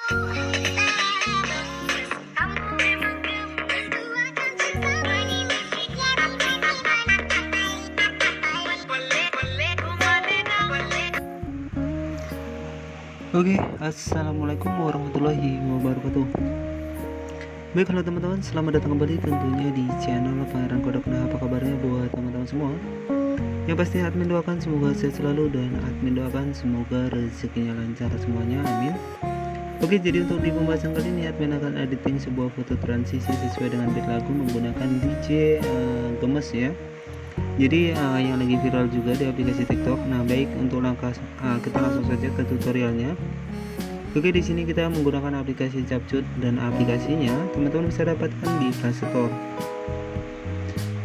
Oke, assalamualaikum warahmatullahi wabarakatuh. Baik, halo teman-teman, selamat datang kembali tentunya di channel Pangeran Kodok. Nah, apa kabarnya buat teman-teman semua? Yang pasti admin doakan semoga sehat selalu dan admin doakan semoga rezekinya lancar semuanya, amin. Oke, jadi untuk di pembahasan kali ini admin akan editing sebuah foto transisi sesuai dengan beat lagu menggunakan DJ Gemes ya. Jadi yang lagi viral juga di aplikasi TikTok. Nah, baik, untuk langkah kita langsung saja ke tutorialnya. Oke, di sini kita menggunakan aplikasi Capcut dan aplikasinya teman-teman bisa dapatkan di Play Store.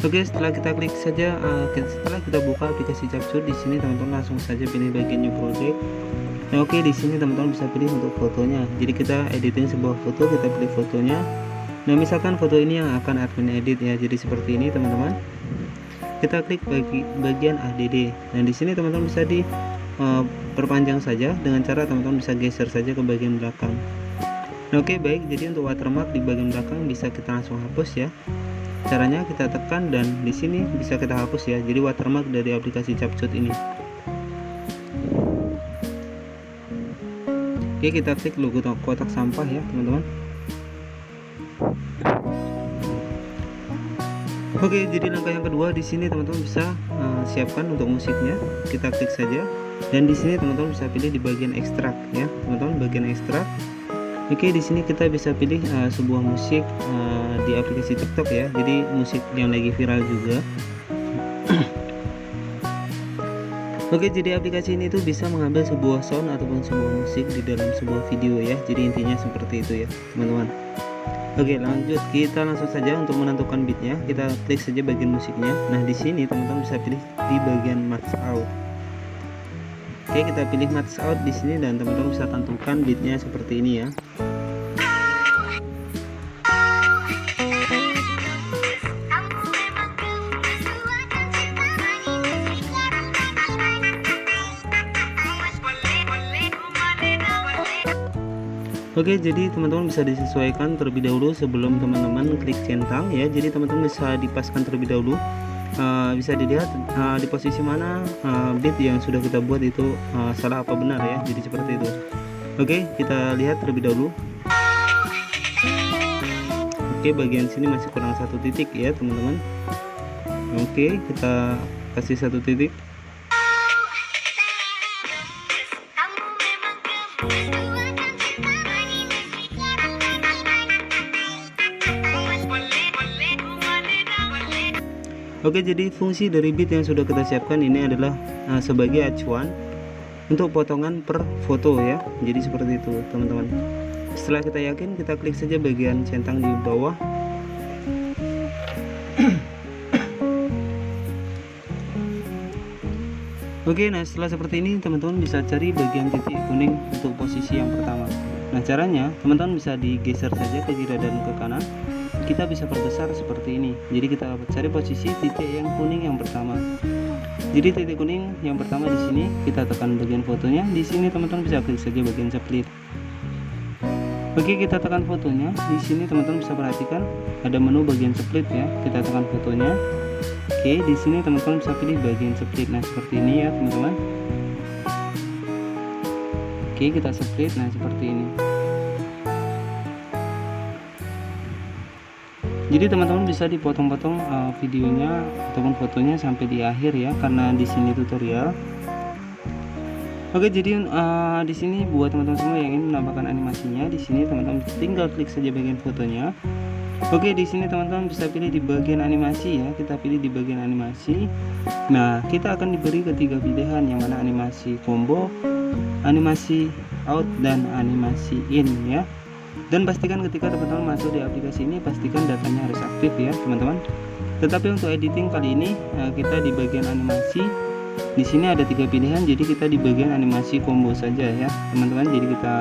Oke, setelah kita klik saja, setelah kita buka aplikasi Capcut, di sini teman-teman langsung saja pilih bagian New Project. Nah, oke, di sini teman-teman bisa pilih untuk fotonya. Jadi kita editing sebuah foto, kita pilih fotonya. Nah, misalkan foto ini yang akan admin edit ya. Jadi seperti ini teman-teman. Kita klik bagian ADD. Nah, di sini teman-teman bisa perpanjang saja dengan cara teman-teman bisa geser saja ke bagian belakang. Nah, oke, baik, jadi untuk watermark di bagian belakang bisa kita langsung hapus ya. Caranya kita tekan dan di sini bisa kita hapus ya. Jadi watermark dari aplikasi Capcut ini. Oke, kita klik logo kotak sampah ya teman-teman. Oke, jadi langkah yang kedua di sini teman-teman bisa siapkan untuk musiknya. Kita klik saja dan di sini teman-teman bisa pilih di bagian ekstrak ya, teman-teman, bagian ekstrak. Oke, di sini kita bisa pilih sebuah musik di aplikasi TikTok ya. Jadi musik yang lagi viral juga. Oke, jadi aplikasi ini tuh bisa mengambil sebuah sound ataupun sebuah musik di dalam sebuah video ya. Jadi intinya seperti itu ya, teman-teman. Oke, lanjut, kita langsung saja untuk menentukan beatnya. Kita klik saja bagian musiknya. Nah, di sini teman-teman bisa pilih di bagian match out. Oke, kita pilih match out di sini dan teman-teman bisa tentukan beatnya seperti ini ya. Oke, jadi teman-teman bisa disesuaikan terlebih dahulu sebelum teman-teman klik centang ya. Jadi teman-teman bisa dipaskan terlebih dahulu, bisa dilihat di posisi mana beat yang sudah kita buat itu salah apa benar ya. Jadi seperti itu. Oke, kita lihat terlebih dahulu. Oke, bagian sini masih kurang 1 titik ya teman-teman. Oke, kita kasih 1 titik. Oke, jadi fungsi dari beat yang sudah kita siapkan ini adalah sebagai acuan untuk potongan per foto ya. Jadi seperti itu teman-teman. Setelah kita yakin, kita klik saja bagian centang di bawah. Oke, nah setelah seperti ini teman-teman bisa cari bagian titik kuning untuk posisi yang pertama. Nah, caranya teman-teman bisa digeser saja ke kiri dan ke kanan. Kita bisa perbesar seperti ini. Jadi kita cari posisi titik yang kuning yang pertama. Jadi titik kuning yang pertama di sini, kita tekan bagian fotonya. Di sini teman-teman bisa klik saja bagian split. Oke, kita tekan fotonya. Di sini teman-teman bisa perhatikan ada menu bagian split ya. Kita tekan fotonya. Oke, di sini teman-teman bisa pilih bagian split. Nah, seperti ini ya teman-teman. Oke, kita split. Nah, seperti ini. Jadi teman-teman bisa dipotong-potong videonya ataupun fotonya sampai di akhir ya, karena di sini tutorial. Oke, jadi di sini buat teman-teman semua yang ingin menambahkan animasinya, di sini teman-teman tinggal klik saja bagian fotonya. Oke, di sini teman-teman bisa pilih di bagian animasi ya. Kita pilih di bagian animasi. Nah, kita akan diberi ketiga pilihan, yang mana animasi combo, animasi out, dan animasi in ya. Dan pastikan ketika teman-teman masuk di aplikasi ini, pastikan datanya harus aktif ya teman-teman. Tetapi untuk editing kali ini kita di bagian animasi. Di sini ada 3 pilihan, jadi kita di bagian animasi combo saja ya teman-teman. Jadi kita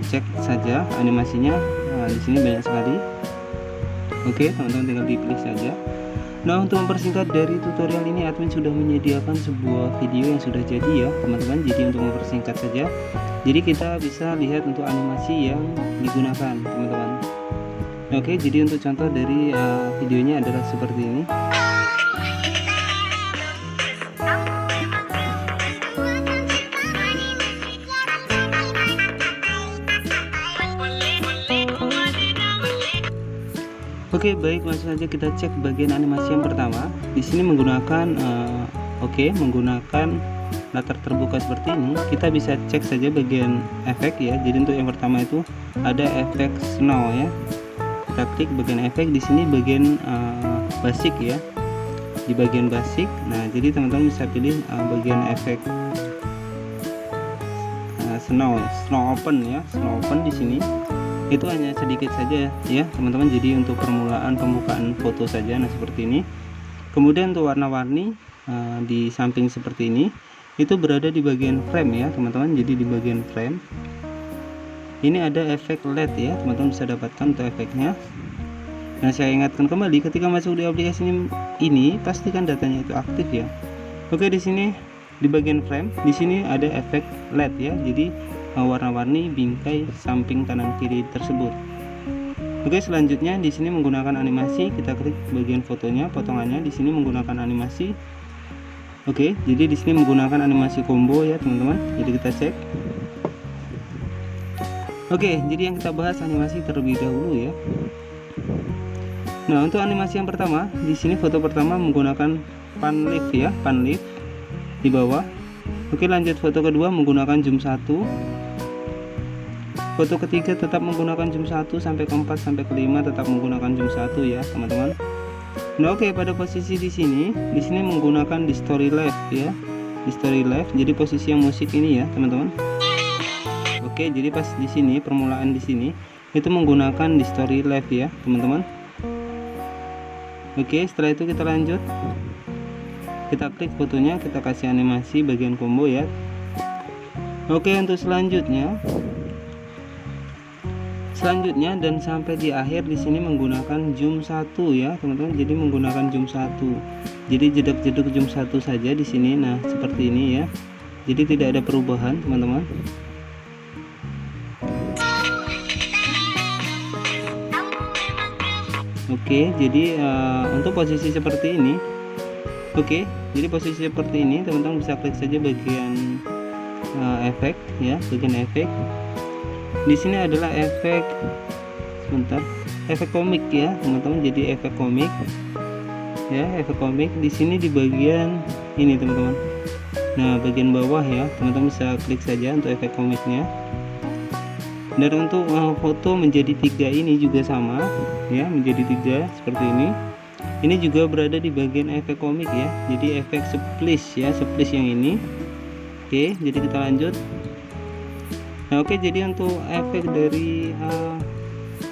cek saja animasinya. Di sini banyak sekali. Oke, teman-teman tinggal dipilih saja. Nah, untuk mempersingkat dari tutorial ini, admin sudah menyediakan sebuah video yang sudah jadi ya teman-teman. Jadi untuk mempersingkat saja, jadi kita bisa lihat untuk animasi yang digunakan teman-teman. Oke, jadi untuk contoh dari videonya adalah seperti ini. Oke, baik, langsung saja kita cek bagian animasi yang pertama. Di sini menggunakan menggunakan latar terbuka seperti ini. Kita bisa cek saja bagian efek ya. Jadi untuk yang pertama itu ada efek snow ya. Kita klik bagian efek, di sini bagian basic ya. Di bagian basic. Nah, jadi teman-teman bisa pilih bagian efek snow open ya. Snow open di sini. Itu hanya sedikit saja ya teman-teman, jadi untuk pembukaan foto saja. Nah, seperti ini. Kemudian untuk warna-warni di samping seperti ini itu berada di bagian frame ya teman-teman. Jadi di bagian frame ini ada efek LED ya, teman-teman bisa dapatkan untuk efeknya. Nah, saya ingatkan kembali, ketika masuk di aplikasi ini pastikan datanya itu aktif ya. Oke, di sini di bagian frame di sini ada efek LED ya, jadi warna-warni bingkai samping kanan kiri tersebut. Oke, selanjutnya di sini menggunakan animasi, kita klik bagian fotonya, potongannya di sini menggunakan animasi. Oke, jadi di sini menggunakan animasi combo ya teman-teman. Jadi kita cek. Oke, jadi yang kita bahas animasi terlebih dahulu ya. Nah, untuk animasi yang pertama, di sini foto pertama menggunakan pan lift ya, pan lift di bawah. Oke, lanjut foto kedua menggunakan zoom 1. Foto ketiga tetap menggunakan zoom 1, sampai keempat sampai kelima tetap menggunakan zoom 1 ya teman-teman. Nah, oke, pada posisi di sini menggunakan di story left ya. Di story left, jadi posisi yang musik ini ya teman-teman. Oke, jadi pas di sini permulaan di sini itu menggunakan di story left ya teman-teman. Oke, setelah itu kita lanjut. Kita klik fotonya, kita kasih animasi bagian combo ya. Oke, untuk selanjutnya dan sampai di akhir di sini menggunakan zoom 1 ya teman-teman. Jadi menggunakan zoom 1, jadi jeduk-jeduk zoom 1 saja di sini. Nah, seperti ini ya, jadi tidak ada perubahan teman-teman. Oke, jadi untuk posisi seperti ini. Oke, jadi posisi seperti ini teman-teman bisa klik saja bagian efek ya, bagian efek. Di sini adalah efek efek komik ya teman-teman. Jadi efek komik ya, efek komik di sini di bagian ini teman-teman. Nah, bagian bawah ya teman-teman bisa klik saja untuk efek komiknya. Dan untuk foto menjadi 3 ini juga sama ya, menjadi 3 seperti ini. Ini juga berada di bagian efek komik ya, jadi efek splish ya, splish yang ini. Oke, jadi kita lanjut. Nah, oke, jadi untuk efek dari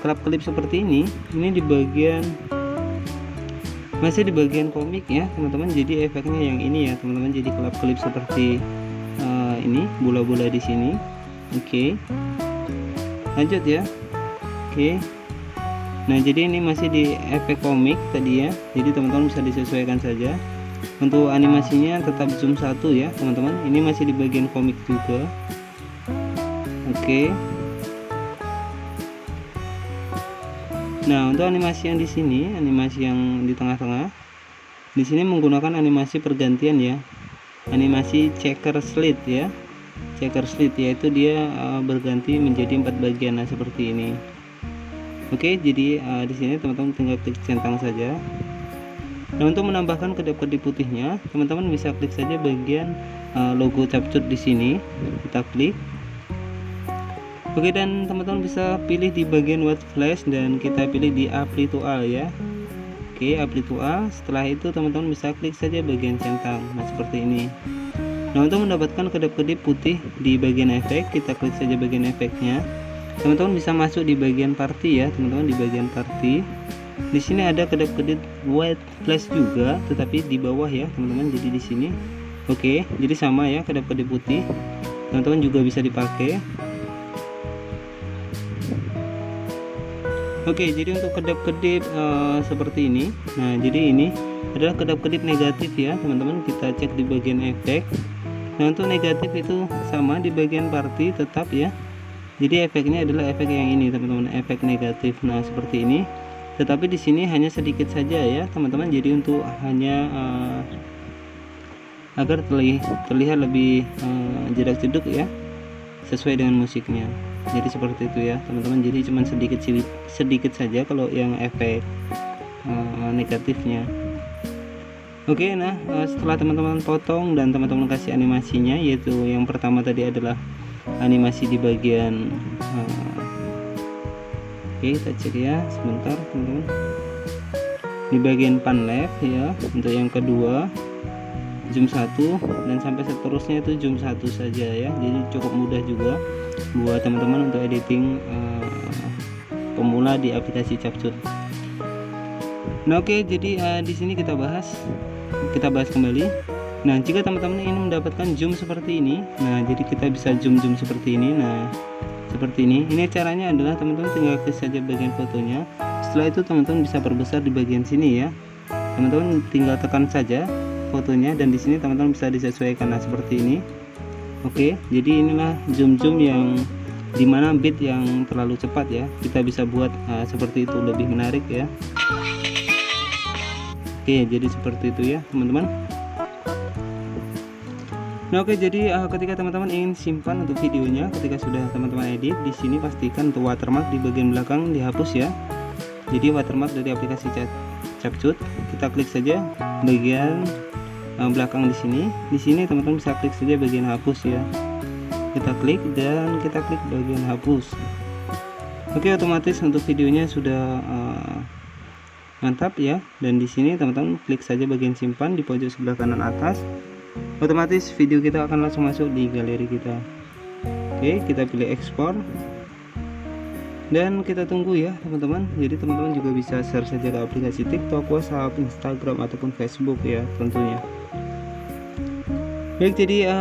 klip seperti ini di bagian masih di bagian komik ya teman-teman. Jadi efeknya yang ini ya teman-teman, jadi klip seperti ini bola-bola di sini. Oke, lanjut ya. Oke, nah jadi ini masih di efek komik tadi ya, jadi teman-teman bisa disesuaikan saja. Untuk animasinya tetap zoom 1 ya teman-teman, ini masih di bagian komik juga. Oke. Nah, untuk animasi yang di sini, animasi yang di tengah-tengah, di sini menggunakan animasi pergantian ya, animasi checker slit ya, checker slit, yaitu dia berganti menjadi 4 bagian. Nah, seperti ini. Oke, jadi di sini teman-teman tinggal klik centang saja. Nah, untuk menambahkan kedap-kedip putihnya, teman-teman bisa klik saja bagian logo capture di sini, kita klik. Oke, dan teman-teman bisa pilih di bagian white flash dan kita pilih di apply to all ya. Oke, apply to all. Setelah itu teman-teman bisa klik saja bagian centang. Nah, seperti ini. Nah, untuk mendapatkan kedap-kedip putih di bagian efek, kita klik saja bagian efeknya. Teman-teman bisa masuk di bagian party ya, teman-teman, di bagian party. Di sini ada kedap-kedip white flash juga, tetapi di bawah ya, teman-teman. Jadi di sini. Oke, jadi sama ya, kedap-kedip putih. Teman-teman juga bisa dipakai. Oke, jadi untuk kedap-kedip seperti ini. Nah, jadi ini adalah kedap-kedip negatif ya teman-teman. Kita cek di bagian efek. Nah untuk negatif itu sama di bagian party tetap ya. Jadi efeknya adalah efek yang ini teman-teman, efek negatif. Nah seperti ini. Tetapi di sini hanya sedikit saja ya teman-teman. Jadi untuk hanya agar terlihat lebih jedak-jeduk ya, sesuai dengan musiknya. Jadi seperti itu ya teman-teman. Jadi cuma sedikit saja kalau yang efek negatifnya. Oke, nah setelah teman-teman potong dan teman-teman kasih animasinya, yaitu yang pertama tadi adalah animasi di bagian oke, kita cek ya sebentar teman-teman, di bagian pan left ya. Untuk yang kedua zoom 1 dan sampai seterusnya itu zoom 1 saja ya. Jadi cukup mudah juga buat teman-teman untuk editing pemula di aplikasi Capcut. Nah oke, jadi di sini kita bahas kembali. Nah jika teman-teman ingin mendapatkan zoom seperti ini, nah jadi kita bisa zoom seperti ini. Nah seperti ini caranya adalah teman-teman tinggal klik saja bagian fotonya. Setelah itu teman-teman bisa perbesar di bagian sini ya. Teman-teman tinggal tekan saja fotonya dan di sini teman-teman bisa disesuaikan. Nah seperti ini. Oke, jadi inilah zoom yang dimana bit yang terlalu cepat ya, kita bisa buat seperti itu, lebih menarik ya. Oke, jadi seperti itu ya teman-teman. Nah oke, jadi ketika teman-teman ingin simpan untuk videonya, ketika sudah teman-teman edit, di sini pastikan untuk watermark di bagian belakang dihapus ya. Jadi watermark dari aplikasi Capcut, kita klik saja bagian belakang di sini. Di sini teman-teman bisa klik saja bagian hapus ya. Kita klik dan kita klik bagian hapus. Oke, otomatis untuk videonya sudah mantap ya. Dan di sini teman-teman klik saja bagian simpan di pojok sebelah kanan atas. Otomatis video kita akan langsung masuk di galeri kita. Oke, kita pilih ekspor dan kita tunggu ya teman-teman. Jadi teman-teman juga bisa share saja ke aplikasi TikTok, WhatsApp, Instagram ataupun Facebook ya tentunya. Baik, jadi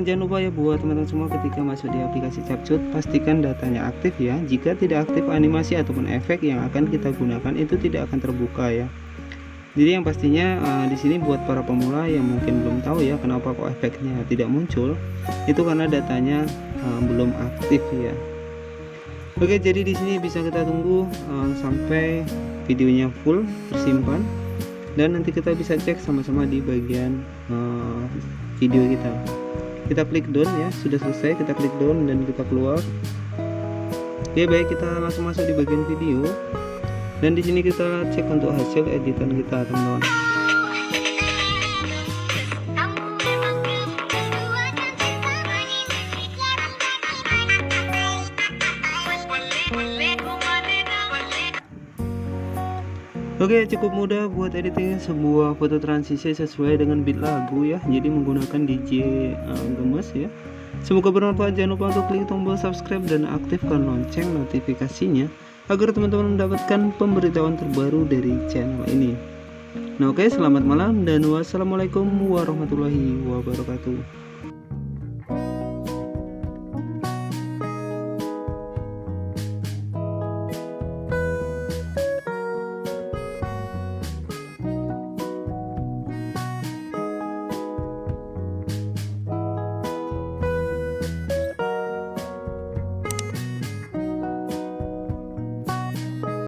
jangan lupa ya buat teman-teman semua, ketika masuk di aplikasi Capcut pastikan datanya aktif ya. Jika tidak aktif, animasi ataupun efek yang akan kita gunakan itu tidak akan terbuka ya. Jadi yang pastinya di sini buat para pemula yang mungkin belum tahu ya kenapa kok efeknya tidak muncul, itu karena datanya belum aktif ya. Oke, jadi di sini bisa kita tunggu sampai videonya full tersimpan dan nanti kita bisa cek sama-sama di bagian video kita. Kita klik done ya, sudah selesai, kita klik done dan kita keluar. Oke, baik, kita langsung masuk di bagian video. Dan di sini kita cek untuk hasil editan kita, teman-teman. Oke, cukup mudah buat editing sebuah foto transisi sesuai dengan beat lagu ya. Jadi menggunakan DJ gemes ya. Semoga bermanfaat. Jangan lupa untuk klik tombol subscribe dan aktifkan lonceng notifikasinya agar teman-teman mendapatkan pemberitahuan terbaru dari channel ini. Nah oke, selamat malam dan wassalamualaikum warahmatullahi wabarakatuh.